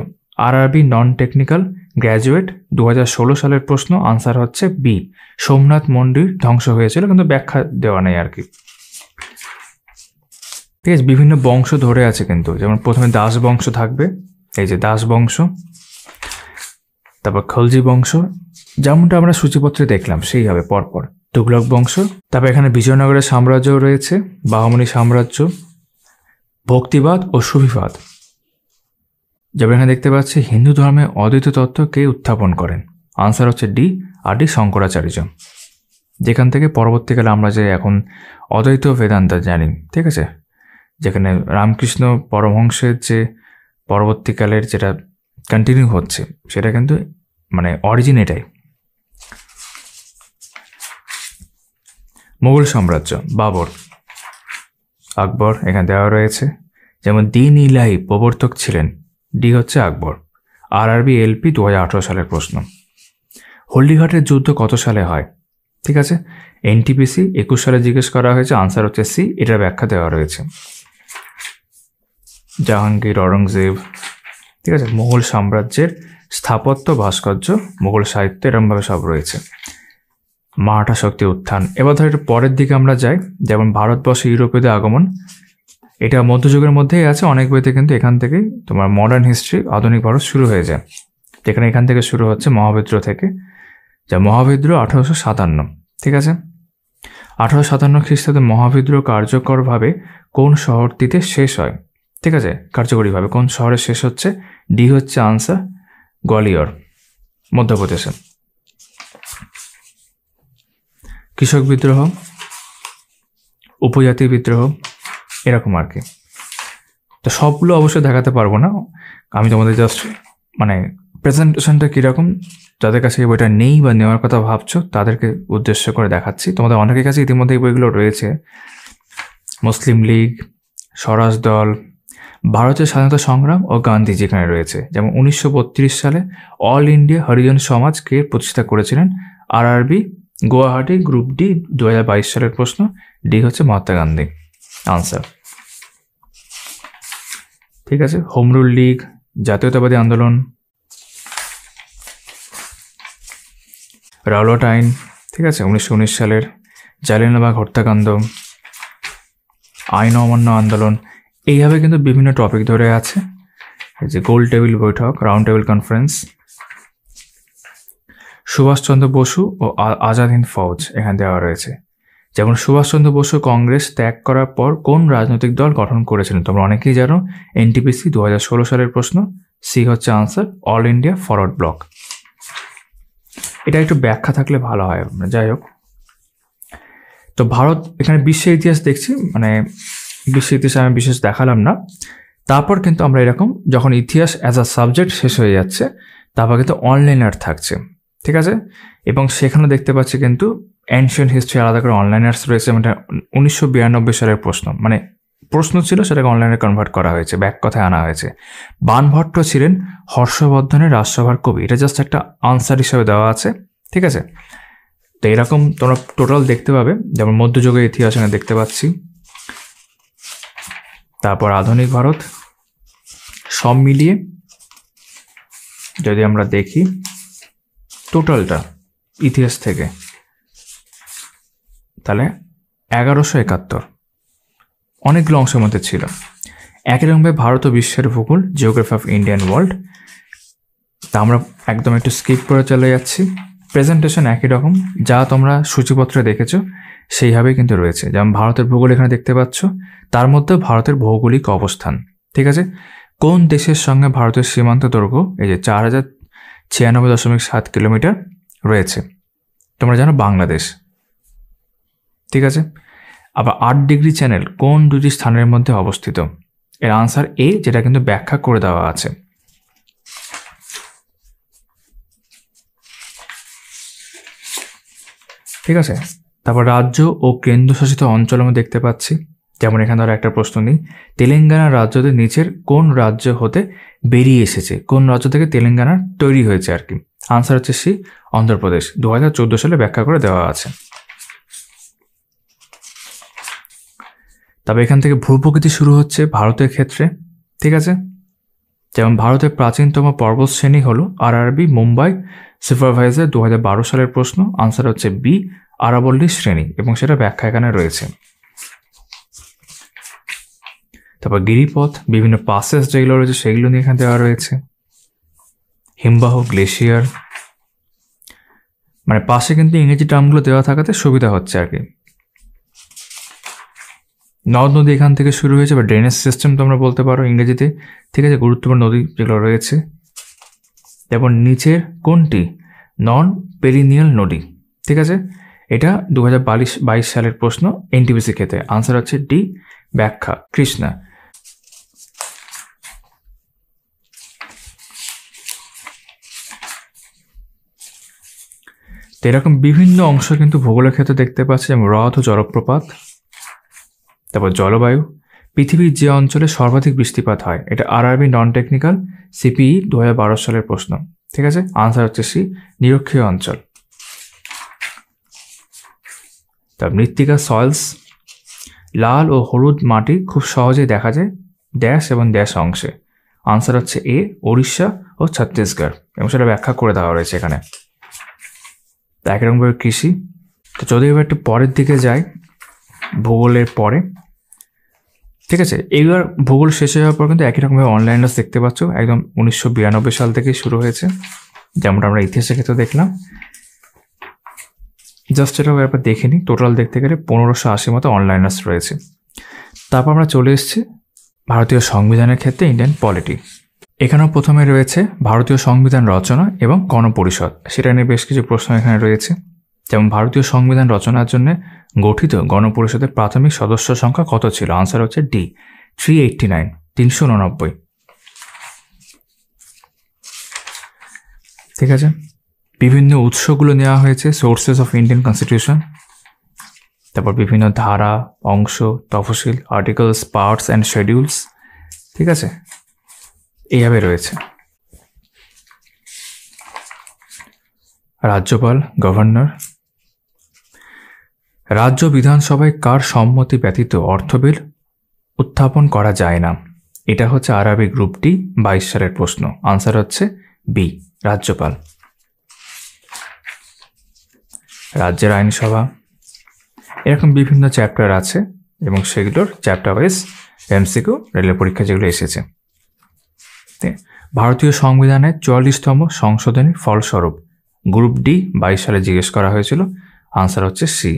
RRB নন টেকনিক্যাল গ্র্যাজুয়েট 2016 সালের প্রশ্ন, আনসার হচ্ছে বি সোমনাথ মন্দির ধ্বংস হয়েছিল, কিন্তু ব্যাখ্যা দেওয়া নেই আর কি। ঠিক আছে, বিভিন্ন বংশ ধরে আছে কিন্তু, যেমন প্রথমে দাস বংশ থাকবে, এই যে দাস বংশ, তারপর খলজি বংশ, যেমনটা আমরা সূচিপত্রে দেখলাম সেইভাবে পরপর, তুগলক বংশ, তারপর এখানে বিজয়নগরের সাম্রাজ্যও রয়েছে, বাহমনি সাম্রাজ্য, ভক্তিবাদ ও সুফিবাদ। যেমন এখানে দেখতে পাচ্ছি হিন্দু ধর্মে অদ্বৈত তত্ত্ব কে উত্থাপন করেন? আনসার হচ্ছে ডি RD শঙ্করাচার্য, যেখান থেকে পরবর্তীকালে আমরা যে এখন অদ্বৈত বেদান্ত জানি। ঠিক আছে, যেখানে রামকৃষ্ণ পরমহংসের যে পরবর্তীকালের যেটা কন্টিনিউ হচ্ছে সেটা কিন্তু মানে অরিজিন এটাই। মুঘল সাম্রাজ্য, বাবর, আকবর এখানে দেওয়া রয়েছে। যেমন দিন ইলাহি প্রবর্তক ছিলেন, ডি হচ্ছে আকবর। RRB LP 2018 সালের প্রশ্ন। হলদিঘাটের যুদ্ধ কত সালে হয়? ঠিক আছে, NTPC 21 সালে জিজ্ঞেস করা হয়েছে, আনসার হচ্ছে সি, এটার ব্যাখ্যা দেওয়া রয়েছে। জাহাঙ্গীর, অরঙ্গজেব। ঠিক আছে, মুঘল সাম্রাজ্যের স্থাপত্য, ভাস্কর্য, মুঘল সাহিত্য, এরমভাবে সব রয়েছে। মারাঠা শক্তি উত্থান। এবার ধর একটু পরের দিকে আমরা যাই, যেমন ভারতবর্ষে ইউরোপীয়দের আগমন, এটা মধ্যযুগের মধ্যেই আছে, অনেক বইতে কিন্তু এখান থেকেই তোমার মডার্ন হিস্ট্রি, আধুনিক ভারত শুরু হয়ে যায়। যেখানে এখান থেকে শুরু হচ্ছে মহাবিদ্রোহ থেকে, যা মহাবিদ্রোহ 1857, ঠিক আছে। 1857 খ্রিস্টাব্দে মহাবিদ্রোহ কার্যকরভাবে কোন শহরটিতে শেষ হয়, ঠিক আছে, কার্যকরীভাবে কোন শহরে শেষ হচ্ছে? ডি হচ্ছে আনসার, গোয়ালিয়র, মধ্যপ্রদেশে। কৃষক বিদ্রোহ, উপজাতি বিদ্রোহ, এরকম আর কি। তো সবগুলো অবশ্যই দেখাতে পারবো না, আমি তোমাদের জাস্ট মানে প্রেজেন্টেশনটা কীরকম, যাদের কাছে এই বইটা নেই বা নেওয়ার কথা ভাবছো তাদেরকে উদ্দেশ্য করে দেখাচ্ছি। তোমাদের অনেকের কাছে ইতিমধ্যে এই বইগুলো রয়েছে। মুসলিম লীগ, স্বরাজ দল, ভারতের স্বাধীনতা সংগ্রাম ও গান্ধী যেখানে রয়েছে। যেমন 1932 সালে অল ইন্ডিয়া হরিজন সমাজকে প্রতিষ্ঠা করেছিলেন আরআরবি, গুয়াহাটি, গ্রুপ ডি, 2022 সালের প্রশ্ন, ডি হচ্ছে মহাত্মা গান্ধী, আনসার, ঠিক আছে। হোম রুল লীগ, জাতীয়তাবাদী আন্দোলন, রাওলাট আইন, ঠিক আছে, 1919 সালের, জালিয়ানওয়ালাবাগ হত্যাকাণ্ড, আইন অমান্য আন্দোলন, এইভাবে কিন্তু বিভিন্ন টপিক ধরে আছে। এই যে গোল টেবিল বৈঠক, round table conference, Subhash Chandra Basu ও আজাদ হিন্দ ফৌজ এখানে দেওয়া রয়েছে। যেমন সুভাষচন্দ্র বসু কংগ্রেস ত্যাগ করার পর কোন রাজনৈতিক দল গঠন করেছিলেন? তোমরা অনেকেই জানো, এনটিপিসি, 2016 সালের প্রশ্ন, সি হচ্ছে answer, all India forward block. এটা একটু ব্যাখ্যা থাকলে ভালো হয়। যাই হোক, তো ভারত এখানে বিশ্বের ইতিহাস দেখছি, মানে বিশ্বের ইতিহাস আমি বিশেষ দেখালাম না। তারপর কিন্তু আমরা এরকম যখন ইতিহাস অ্যাজ আ সাবজেক্ট শেষ হয়ে যাচ্ছে, তারপর কিন্তু অনলাইন আর্ট থাকছে, ঠিক আছে। এবং সেখানে দেখতে পাচ্ছি কিন্তু অ্যানশিয়েন্ট হিস্ট্রি আলাদা করে অনলাইন আর্টস রয়েছে। মানে 1992 সালের প্রশ্ন, মানে প্রশ্ন ছিল, সেটাকে অনলাইনে কনভার্ট করা হয়েছে, ব্যাক কথায় আনা হয়েছে। বাণভট্ট ছিলেন হর্ষবর্ধনের রাজসভার কবি, এটা জাস্ট একটা আনসার হিসেবে দেওয়া আছে, ঠিক আছে। তো এরকম তোমরা টোটাল দেখতে পাবে। যেমন মধ্যযুগের ইতিহাস এখানে দেখতে পাচ্ছি, তারপর আধুনিক ভারত, সব মিলিয়ে যদি আমরা দেখি টোটালটা ইতিহাস থেকে, তাহলে 1171 অনেকগুলো অংশের মধ্যে ছিল। একই রকমভাবে ভারত ও বিশ্বের ভূগোল, জিওগ্রাফি অফ ইন্ডিয়ান ওয়ার্ল্ড, তা আমরা একদম একটু স্কিপ করে চলে যাচ্ছি। প্রেজেন্টেশন একই রকম, যা তোমরা সূচিপত্রে দেখেছো সেইভাবেই কিন্তু রয়েছে। যেমন ভারতের ভূগোল এখানে দেখতে পাচ্ছ, তার মধ্যে ভারতের ভৌগোলিক অবস্থান, ঠিক আছে। কোন দেশের সঙ্গে ভারতের সীমান্ত দৈর্ঘ্য এই যে 4096.7 কিলোমিটার রয়েছে? তোমরা জানো বাংলাদেশ, ঠিক আছে। আবার 8 ডিগ্রি চ্যানেল কোন দুটি স্থানের মধ্যে অবস্থিত? এর আনসার এ, যেটা কিন্তু ব্যাখ্যা করে দেওয়া আছে। ঠিক আছে। তারপর রাজ্য ও কেন্দ্রশাসিত অঞ্চল আমরা দেখতে পাচ্ছি। যেমন এখানে ধরো একটা প্রশ্ন নিই, তেলেঙ্গানা রাজ্যতে নিচের কোন রাজ্য হতে বেরিয়ে এসেছে? কোন রাজ্য থেকে তেলেঙ্গানা তৈরি হয়েছে আর কি? আনসার হচ্ছে সি, অন্ধ্রপ্রদেশ, 2014 সালে ব্যাখ্যা করে দেওয়া আছে। তবে এখান থেকে ভূপ্রকৃতি শুরু হচ্ছে ভারতের ক্ষেত্রে, ঠিক আছে। যেমন ভারতের প্রাচীনতম পর্বত শ্রেণী হলো আরআরবি মুম্বাই সুপারভাইজার, 2012 সালের প্রশ্ন। আনসার হচ্ছে বি, আরাবল্লী শ্রেণী, এবং সেটা ব্যাখ্যা এখানে রয়েছে। তারপর গিরিপথ, বিভিন্ন পাসেস যেগুলো রয়েছে সেগুলো নিয়ে এখানে দেওয়া রয়েছে। হিমবাহ, গ্লেশিয়ার, মানে পাশে কিন্তু ইংরেজি টার্মগুলো দেওয়া থাকাতে সুবিধা হচ্ছে আর কি। নদ নদী এখান থেকে শুরু হয়েছে, বা ড্রেনেজ সিস্টেম তোমরা বলতে পারো ইংরেজিতে, ঠিক আছে। গুরুত্বপূর্ণ নদী যেগুলো রয়েছে, যেমন নিচের কোনটি নন পেরিনিয়াল নদী? ঠিক আছে, এটা 2022 সালের প্রশ্ন এনটিপিসি ক্ষেত্রে। আনসার হচ্ছে ডি, ব্যাখ্যা কৃষ্ণা। তো এরকম বিভিন্ন অংশ কিন্তু ভূগোলের ক্ষেত্রে দেখতে পাচ্ছি, যেমন হ্রদ ও জলপ্রপাত। তারপর জলবায়ু, পৃথিবীর যে অঞ্চলে সর্বাধিক বৃষ্টিপাত হয়, এটা আরআরবি নন টেকনিক্যাল সিপিই 2012 সালের প্রশ্ন, ঠিক আছে। আনসার হচ্ছে সি, নিরক্ষীয় অঞ্চল। তার মৃত্তিকা সয়েলস, লাল ও হলুদ মাটি খুব সহজেই দেখা যায় ড্যাশ এবং ড্যাশ অংশে। আনসার হচ্ছে এ, ওড়িশা ও ছত্তিশগড়, এবং সেটা ব্যাখ্যা করে দেওয়া রয়েছে এখানে। একরকমভাবে কৃষি। তো যদি এবার একটু পরের দিকে যাই, ভূগোলের পরে, ঠিক আছে, এইবার ভূগোল শেষ হয়ে যাওয়ার পর কিন্তু একই রকমভাবে অনলাইনার্স দেখতে পাচ্ছ, একদম 1992 সাল থেকে শুরু হয়েছে, যেমনটা আমরা ইতিহাসের ক্ষেত্রে দেখলাম। জাস্ট এটাও একবার দেখে নিই, টোটাল দেখতে গেলে 1580 মতো অনলাইনার্স রয়েছে। তারপর আমরা চলে এসেছি ভারতীয় সংবিধানের ক্ষেত্রে ইন্ডিয়ান পলিটি। এখানেও প্রথমে রয়েছে ভারতীয় সংবিধান রচনা এবং গণপরিষদ, সেটা নিয়ে বেশ কিছু প্রশ্ন এখানে রয়েছে। যেমন ভারতীয় সংবিধান রচনার জন্য গঠিত গণপরিষদের প্রাথমিক সদস্য সংখ্যা কত ছিল? আনসার হচ্ছে ডি 389, 389। ঠিক আছে, বিভিন্ন উৎসগুলো নেওয়া হয়েছে, সোর্সেস অফ ইন্ডিয়ান কনস্টিটিউশন, তারপর বিভিন্ন ধারা, অংশ, তফসিল, আর্টিকেলস, পার্টস অ্যান্ড শেডিউলস। ঠিক আছে, এইভাবে রয়েছে। রাজ্যপাল, গভর্নর। রাজ্য বিধানসভায় কার সম্মতি ব্যতীত অর্থ বিল উত্থাপন করা যায় না? এটা হচ্ছে আরবি গ্রুপ ডি 22 সালের প্রশ্ন। আনসার হচ্ছে বি, রাজ্যপাল। রাজ্যের আইনসভা। এরকম বিভিন্ন চ্যাপ্টার আছে এবং সেগুলোর চ্যাপ্টার ওয়াইজ এমসিকিউ রেলের পরীক্ষা যেগুলো এসেছে। ভারতীয় সংবিধানের 44তম সংশোধনীর ফলস্বরূপ গ্রুপ ডি 22 সালে জিজ্ঞেস করা হয়েছিল। আনসার হচ্ছে সি।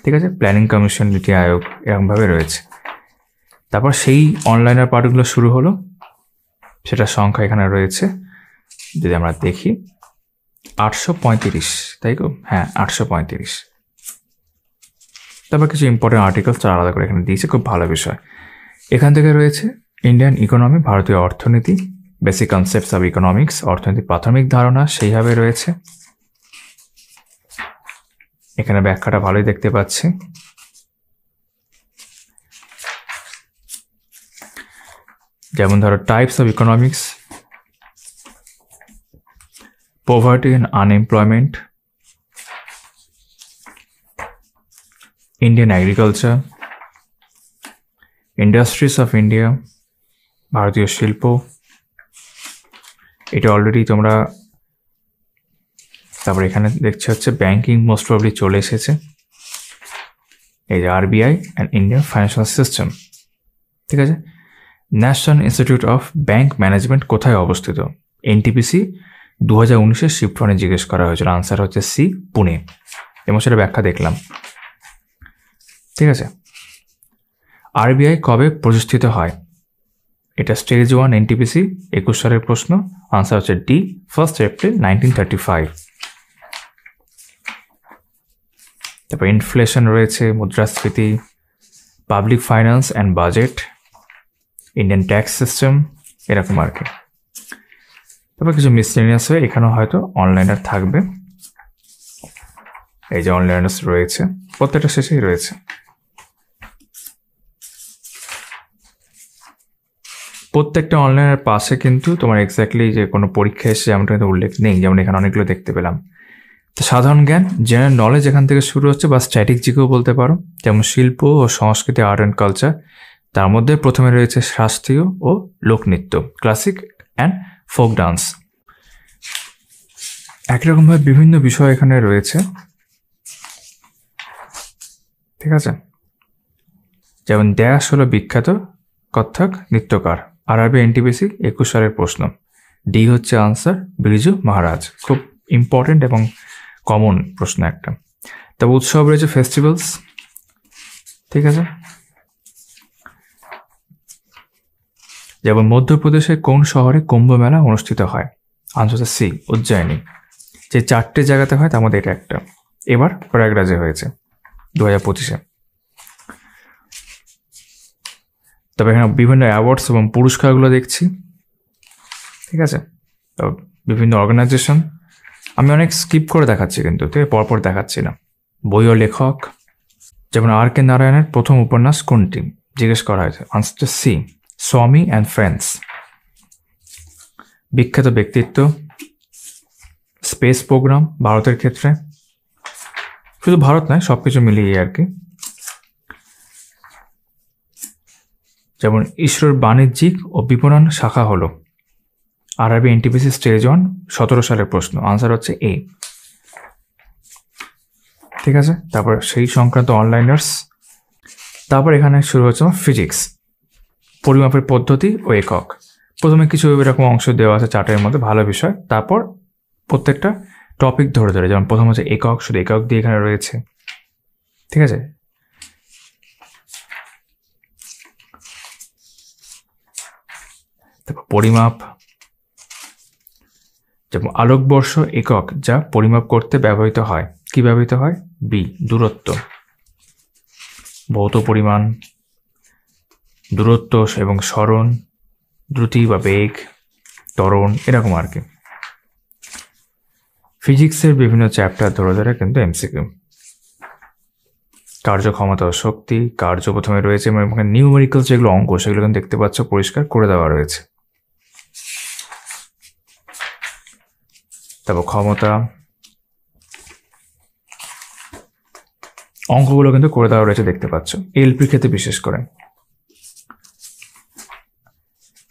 ঠিক আছে, প্ল্যানিং কমিশন, নীতি আয়োগ, এরকমভাবে রয়েছে। তারপর সেই অনলাইনের পার্টগুলো শুরু হলো, সেটার সংখ্যা এখানে রয়েছে। যদি আমরা দেখি 835, তাই তো? হ্যাঁ, 835। তারপর কিছু ইম্পর্টেন্ট আর্টিকেলস তারা আলাদা করে এখানে দিয়েছে, খুব ভালো বিষয়। এখান থেকে রয়েছে ইন্ডিয়ান ইকোনমি, ভারতীয় অর্থনীতি, বেসিক কনসেপ্টস অফ ইকোনমিক্স, অর্থনীতির প্রাথমিক ধারণা সেইভাবে রয়েছে। এখানে ব্যাখ্যাটা ভালোই দেখতে পাচ্ছি। যেমন ধরো types of economics, poverty and unemployment, Indian agriculture, industries of India, ভারতীয় শিল্প। এটা অলরেডি তোমরা, তারপর এখানে দেখছে হচ্ছে ব্যাংকিং, মোস্ট প্রবলি চলে এসেছে। এই যে RBI and Indian financial system. ঠিক আছে, national institute of bank management কোথায় অবস্থিত? এনটিপিসি 2019-এর শিফট ওয়ানে জিজ্ঞেস করা হয়েছিল। আনসার হচ্ছে সি, পুনে, এবং সেটা ব্যাখ্যা দেখলাম। ঠিক আছে, আরবিআই কবে প্রতিষ্ঠিত হয়? এটা স্টেজ 1 এনটিপিসি 21 সালের প্রশ্ন। আনসার হচ্ছে ডি, 1 এপ্রিল 1935। তারপর ইনফ্লেশন রয়েছে, মুদ্রাস্ফীতি, public finance and budget, Indian tax system, এরকম আর কি। তারপর কিছু মিসলেনিয়াস হয়ে এখানেও হয়তো অনলাইনার থাকবে। এই যে অনলাইনার্স রয়েছে, প্রত্যেকটা শেষেই রয়েছে। প্রত্যেকটা অনলাইনের পাশে কিন্তু তোমার এক্স্যাক্টলি যে কোনো পরীক্ষা এসে যেমনটা কিন্তু উল্লেখ নেই, যেমন এখানে অনেকগুলো দেখতে পেলাম। তো সাধারণ জ্ঞান, জেনারেল নলেজ এখান থেকে শুরু হচ্ছে, বা স্ট্যাটিক জিকেও বলতে পারো। যেমন শিল্প ও সংস্কৃতি, আর্ট অ্যান্ড কালচার, তার মধ্যে প্রথমে রয়েছে শাস্ত্রীয় ও লোকনৃত্য, ক্লাসিক অ্যান্ড ফোক ডান্স। একই রকমভাবে বিভিন্ন বিষয় এখানে রয়েছে। ঠিক আছে, যেমন ড্যাশ হলো বিখ্যাত কত্থক নৃত্যকার। আরবি এনটিপিসি 21 সালের প্রশ্ন। ডি হচ্ছে আনসার, বিরজু মহারাজ। খুব ইম্পর্টেন্ট এবং কমন প্রশ্ন একটা। তবে উৎসব রয়েছে, ফেস্টিভ্যালস। ঠিক আছে, যেমন মধ্যপ্রদেশের কোন শহরে কুম্ভ মেলা অনুষ্ঠিত হয়? আনসার হচ্ছে সি, উজ্জয়িনী। যে 4টে জায়গাতে হয় তার মধ্যে এটা একটা। এবার প্রয়াগরাজে হয়েছে 2025-এ। তবে এখানে বিভিন্ন অ্যাওয়ার্ডস এবং পুরস্কারগুলো দেখছি। ঠিক আছে, তো বিভিন্ন অর্গানাইজেশন আমি অনেক স্কিপ করে দেখাচ্ছি, কিন্তু পরপর দেখাচ্ছি না। বই ও লেখক, যেমন আর কে নারায়ণের প্রথম উপন্যাস কোনটি? জিজ্ঞেস করা হয়েছে। আনসার সি, স্বামী অ্যান্ড ফ্রেন্ডস। বিখ্যাত ব্যক্তিত্ব, স্পেস প্রোগ্রাম ভারতের ক্ষেত্রে, শুধু ভারত নয়, সব কিছু মিলিয়ে আর কি। যেমন ইসরোর বাণিজ্যিক ও বিপণন শাখা হলো। আরবি এনটিপিসি স্টেজ 1 17 সালের প্রশ্ন। আনসার হচ্ছে এ। ঠিক আছে, তারপর সেই সংক্রান্ত অনলাইনার্স। তারপর এখানে শুরু হচ্ছে আমার ফিজিক্স, পরিমাপের পদ্ধতি ও একক। প্রথমে কিছু এরকম অংশ দেওয়া আছে চার্টের মধ্যে, ভালো বিষয়। তারপর প্রত্যেকটা টপিক ধরে ধরে, যেমন প্রথম হচ্ছে একক, শুধু একক দিয়ে এখানে রয়েছে, ঠিক আছে। তারপর পরিমাপ, যেমন আলোকবর্ষ একক যা পরিমাপ করতে ব্যবহৃত হয়। কি ব্যবহৃত হয়? বি, দূরত্ব। ভৌত পরিমাণ, দূরত্ব এবং সরণ, দ্রুতি বা বেগ, ত্বরণ, এরকম আর কি। ফিজিক্সের বিভিন্ন চ্যাপ্টার ধরে ধরে কিন্তু এমসিকিউ। কার্যক্ষমতা ও শক্তি, কার্য প্রথমে রয়েছে এবং নিউমেরিক্যাল যেগুলো অঙ্ক সেগুলো কিন্তু দেখতে পাচ্ছ পরিষ্কার করে দেওয়া রয়েছে। তারপর ক্ষমতা, অঙ্কগুলো কিন্তু করে দেওয়া রয়েছে দেখতে পাচ্ছ, এলপির ক্ষেত্রে বিশেষ করে।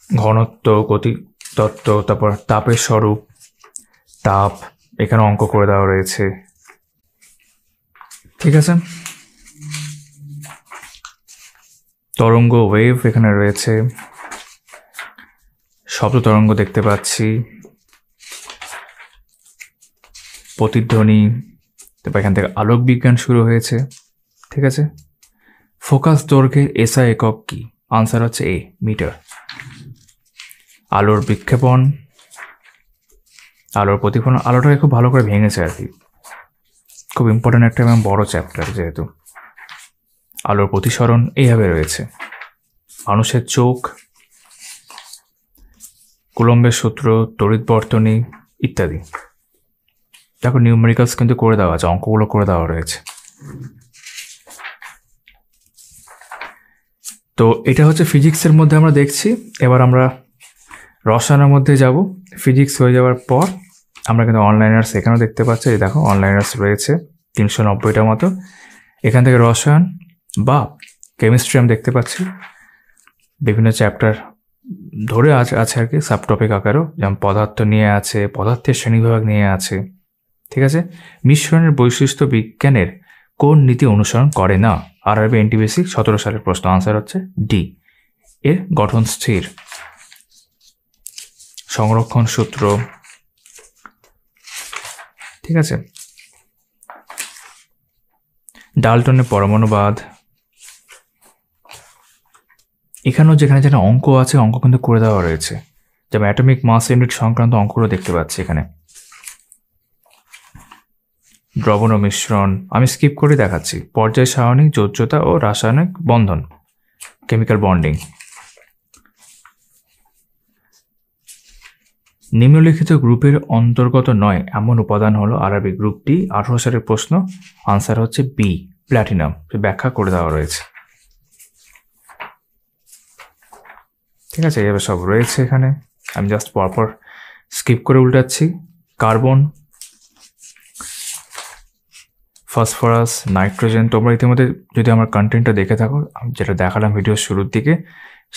ঘনত্ব, গতি তত্ত্ব, তারপর তাপের স্বরূপ, তাপ, এখানে অঙ্ক করে দেওয়া রয়েছে, ঠিক আছে। তরঙ্গ, ওয়েভ এখানে রয়েছে, শব্দ তরঙ্গ দেখতে পাচ্ছি, প্রতিধ্বনি, তারপর এখান থেকে আলোক বিজ্ঞান শুরু হয়েছে, ঠিক আছে। ফোকাস দৈর্ঘ্যের এসআই একক কি? আনসার হচ্ছে এ, মিটার। আলোর বিক্ষেপণ, আলোর প্রতিফলন, আলোটাকে খুব ভালো করে ভেঙেছে আর কি, খুব ইম্পর্টেন্ট একটা এবং বড় চ্যাপ্টার যেহেতু। আলোর প্রতিসরণ এইভাবে রয়েছে। মানুষের চোখ, কুলম্বের সূত্র, তড়িৎ বর্তনী ইত্যাদি। দেখো নিউমেরিক্যালস কিন্তু করে দেওয়া আছে, অঙ্কগুলো করে দেওয়া রয়েছে। তো এটা হচ্ছে ফিজিক্সের মধ্যে আমরা দেখছি। এবার আমরা রসায়নের মধ্যে যাব। ফিজিক্স হয়ে যাওয়ার পর আমরা কিন্তু অনলাইনার্স এখানেও দেখতে পাচ্ছি, দেখো অনলাইনার্স রয়েছে 390টা মতো। এখান থেকে রসায়ন বা কেমিস্ট্রি আমি দেখতে পাচ্ছি বিভিন্ন চ্যাপ্টার ধরে আছে আর কি, সাব টপিক আকারেও, যেমন পদার্থ নিয়ে আছে, পদার্থের শ্রেণীবিভাগ নিয়ে আছে, ঠিক আছে। মিশ্রণের বৈশিষ্ট্য বিজ্ঞানের কোন নীতি অনুসরণ করে না? আরআরবি এনটিপিসি 17 সালের প্রশ্ন। আনসার হচ্ছে ডি, এর গঠন স্থির। সংরক্ষণ সূত্র, ঠিক আছে। ডাল্টনের পরমাণুবাদ, এখানেও যেখানে যেখানে অঙ্ক আছে অঙ্ক কিন্তু করে দেওয়া রয়েছে, যেমন অ্যাটমিক মাস ইউনিট সংক্রান্ত অঙ্কগুলো দেখতে পাচ্ছি এখানে। দ্রবণ ও মিশ্রণ আমি স্কিপ করে দেখাচ্ছি। পর্যায় সারণী, যোজ্যতা ও রাসায়নিক বন্ধন, কেমিক্যাল বন্ডিং। নিম্নলিখিত গ্রুপের অন্তর্গত নয় এমন উপাদান হলো আরআরবি গ্রুপ ডি, 18 সালের প্রশ্ন। আনসার হচ্ছে বি, প্ল্যাটিনাম। ব্যাখ্যা করে দেওয়া রয়েছে, ঠিক আছে। এবার সব রয়েছে এখানে, আমি জাস্ট পরপর স্কিপ করে উল্টাচ্ছি। কার্বন, ফসফরাস, নাইট্রোজেন, তোমরা ইতিমধ্যে যদি আমার কন্টেন্টটা দেখে থাকো, যেটা দেখালাম ভিডিওর শুরুর দিকে,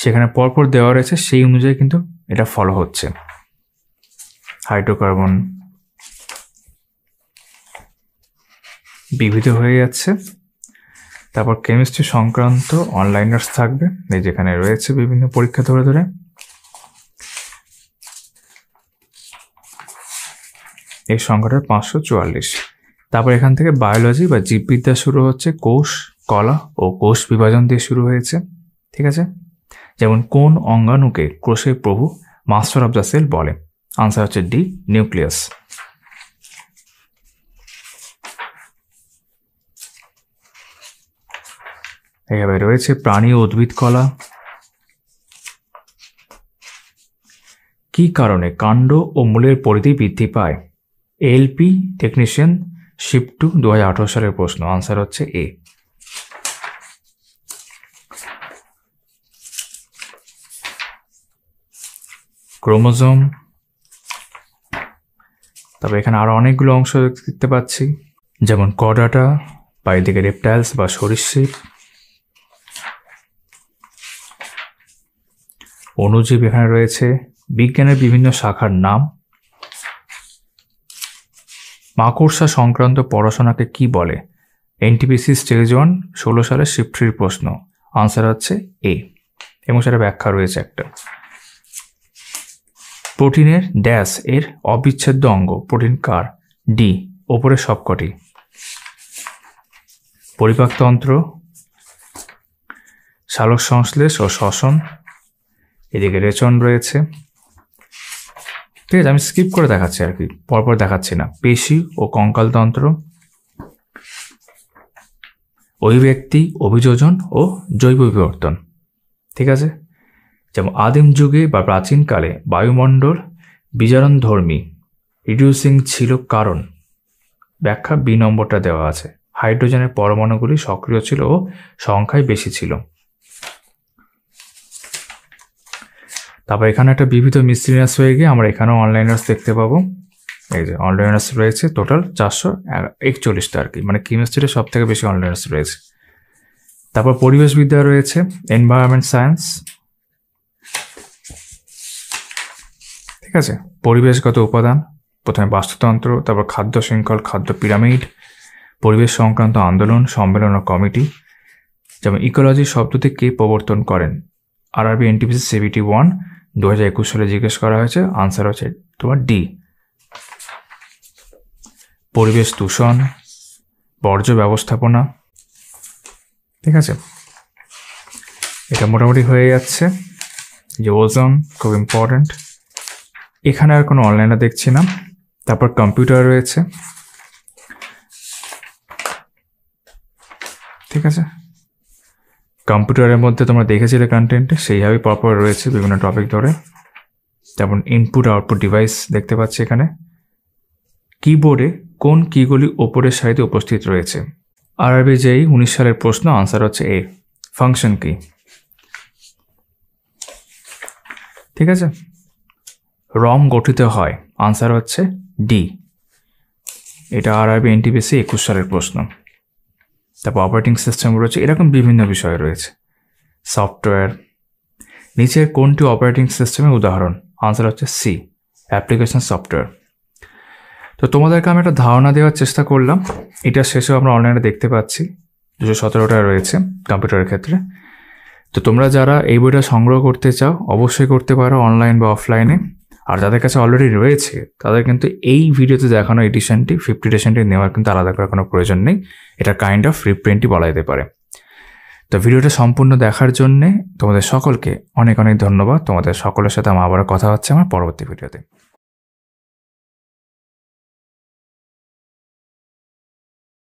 সেখানে পরপর দেওয়া রয়েছে, সেই অনুযায়ী কিন্তু এটা ফলো হচ্ছে। হাইড্রোকার্বন বিবিধ হয়ে যাচ্ছে। তারপর কেমিস্ট্রি সংক্রান্ত অনলাইনার্স থাকবে, এই যেখানে রয়েছে বিভিন্ন পরীক্ষা ধরে ধরে। এই সংখ্যাটা 544। তারপর এখান থেকে বায়োলজি বা জীববিদ্যা শুরু হচ্ছে, কোষ, কলা ও কোষ বিভাজন দিয়ে শুরু হয়েছে, ঠিক আছে। যেমন কোন অঙ্গাণুকে কোষের প্রভু, মাস্টার অফ দ্য সেল বলে? আনসার হচ্ছে ডি, নিউক্লিয়াস। এইভাবে রয়েছে প্রাণী ও উদ্ভিদ কলা। কি কারণে কাণ্ড ও মূলের পরিধি বৃদ্ধি পায়? এলপি টেকনিশিয়ান শিফট টু 2018 সালের প্রশ্ন। আনসার হচ্ছে এ। ক্রোমোজোম, তবে এখানে আরো অনেকগুলো অংশ দেখতে পাচ্ছি, যেমন কর্ডাটা বা এদিকে রেপটাইলস বা সরীসৃপ। অণুজীব এখানে রয়েছে। বিজ্ঞানের বিভিন্ন শাখার নাম। মাকড়সা সংক্রান্ত পড়াশোনাকে কি বলে? এনটিপিসি স্টেজ 1 16 সালের শিফট 3 প্রশ্ন। আনসার হচ্ছে এ, এবং সেটা ব্যাখ্যা রয়েছে একটা। প্রোটিনের ড্যাশ এর অবিচ্ছেদ্য অঙ্গ, প্রোটিন কার? ডি, ওপরের সবকটি। পরিপাকতন্ত্র, সালোক সংশ্লেষ ও শ্বসন, এদিকে রেচন রয়েছে। ঠিক আছে, আমি স্কিপ করে দেখাচ্ছি আর কি, পরপর দেখাচ্ছি না। পেশি ও কঙ্কালতন্ত্র, অভিব্যক্তি, অভিযোজন ও জৈব বিবর্তন। ঠিক আছে, যেমন আদিম যুগে বা প্রাচীনকালে বায়ুমণ্ডল বিজারণধর্মী রিডিউসিং ছিল, কারণ ব্যাখ্যা বি নম্বরটা দেওয়া আছে। হাইড্রোজেনের পরমাণুগুলি সক্রিয় ছিল ও সংখ্যায় বেশি ছিল। তারপর এখানে একটা বিবিধ মিসলিনিয়াস হয়ে গিয়ে আমরা এখানেও অনলাইনার্স দেখতে পাবো। এই যে অনলাইনার্স রয়েছে টোটাল 441টা আর কি, মানে কেমিস্ট্রিতে সব থেকে বেশি অনলাইনার্স রয়েছে। তারপর পরিবেশবিদ্যা রয়েছে, এনভায়রনমেন্ট সায়েন্স। ঠিক আছে, পরিবেশগত উপাদান, প্রথমে বাস্তুতন্ত্র, তারপর খাদ্য শৃঙ্খল, খাদ্য পিরামিড, পরিবেশ সংক্রান্ত আন্দোলন, সম্মেলন ও কমিটি। যেমন ইকোলজি শব্দটি কে প্রবর্তন করেন? আরআরবি এনটিপিসি CBT 1 2021 সালে জিজ্ঞেস করা হয়েছে। আনসার হচ্ছে তোমার ডি। পরিবেশ দূষণ, বর্জ্য ব্যবস্থাপনা। ঠিক আছে, এটা মোটামুটি হয়ে যাচ্ছে। যে ওজোন খুব ইম্পর্টেন্ট, এখানে আর কোনো অনলাইনে দেখছি না। তারপর কম্পিউটার রয়েছে। ঠিক আছে, কম্পিউটারের মধ্যে তোমরা দেখেছিলে কন্টেন্টে, সেইভাবেই পরপর রয়েছে বিভিন্ন টপিক ধরে। যেমন ইনপুট আউটপুট ডিভাইস দেখতে পাচ্ছি এখানে। কিবোর্ডে কোন কিগুলি ওপরের সারিতে উপস্থিত রয়েছে? আরআরবি যেই 19 সালের প্রশ্ন। আনসার হচ্ছে এ, ফাংশন কি। ঠিক আছে, রম গঠিত হয়? আনসার হচ্ছে ডি, এটা আরআরবি এনটিপিসি 21 সালের প্রশ্ন। তারপর অপারেটিং সিস্টেম রয়েছে, এরকম বিভিন্ন বিষয় রয়েছে। সফটওয়্যার, নিচের কোনটি অপারেটিং সিস্টেমের উদাহরণ? আনসার হচ্ছে সি, অ্যাপ্লিকেশন সফটওয়্যার। তো তোমাদেরকে আমি একটা ধারণা দেওয়ার চেষ্টা করলাম। এটা শেষেও আমরা অনলাইনে দেখতে পাচ্ছি 217টা রয়েছে কম্পিউটারের ক্ষেত্রে। তো তোমরা যারা এই বইটা সংগ্রহ করতে চাও অবশ্যই করতে পারো, অনলাইন বা অফলাইনে। আর যাদের কাছে অলরেডি রয়েছে তাদের কিন্তু এই ভিডিওতে দেখানো এডিশনটি 50 এডিশনটি নেওয়ার কিন্তু আলাদা করে কোনো প্রয়োজন নেই। এটা কাইন্ড অফ রিপ্রিন্টই বলা যেতে পারে। তো ভিডিওটা সম্পূর্ণ দেখার জন্যে তোমাদের সকলকে অনেক অনেক ধন্যবাদ। তোমাদের সকলের সাথে আমার আবার কথা হচ্ছে আমার পরবর্তী ভিডিওতে।